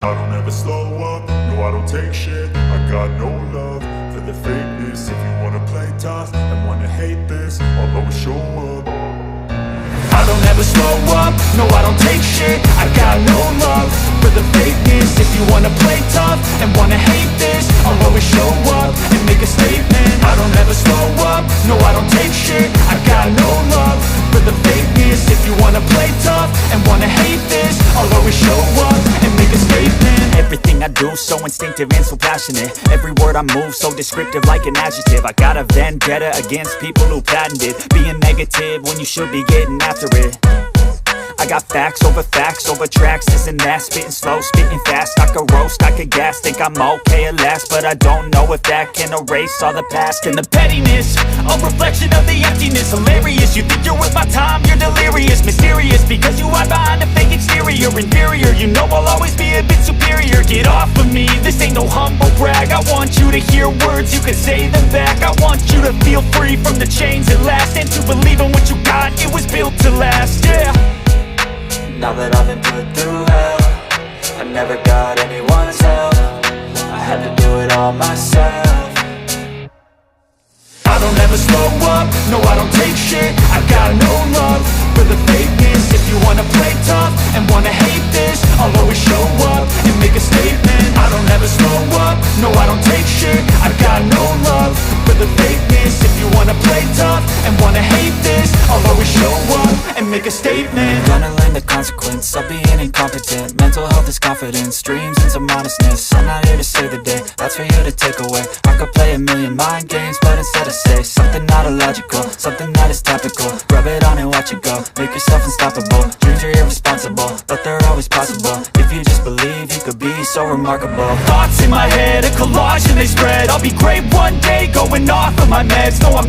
I don't ever slow up, no I don't take shit. I got no love for the fakeness. If you wanna play tough and wanna hate this, I'll always show up. I don't ever slow up, no I don't take shit. I got no love for the fakeness. If you wanna play tough and wanna hate this, I'll always show up and make a statement. I don't ever slow up, no I don't take shit. I got no love for the fakeness. If you wanna play tough and wanna hate this, I'll always show up and make a statement. Everything I do so instinctive and so passionate. Every word I move so descriptive like an adjective. I got a vendetta against people who patented being negative when you should be getting after it. I got facts over tracks, this and that. Spitting slow, spitting fast, I could roast, I could gas. Think I'm okay at last, but I don't know if that can erase all the past. And the pettiness, a reflection of the emptiness. Hilarious, you think you're worth my time, you're delirious. Mysterious, because you hide behind a fake exterior. Inferior, you know I'll always be a bit superior. Get off of me, this ain't no humble brag. I want you to hear words, you can say them back. I want you to feel free from the chains at last, and to believe in what you got, it was built to last, yeah. Now that I've been put through hell, I never got anyone's help. I had to do it all myself. I don't ever slow up, no I don't take shit. I got no love for the fakeness. If you wanna play tough and wanna hate this, I'll always show up and make a statement. I don't ever slow up, no I don't take shit. I got no love for the fakeness. If you wanna play tough and wanna hate this, I'll always show up and make a statement. Gonna learn the consequence of being incompetent. Mental health is confidence, dreams and some honestness. I'm not here to save the day, that's for you to take away. I could play a million mind games, but instead I say something not illogical, something that is topical. Rub it on and watch it go, make yourself unstoppable. Dreams are irresponsible, but they're always possible. If you just believe, you could be so remarkable. Thoughts in my head, a collage and they spread. I'll be great one day, going off of my meds. No, I'm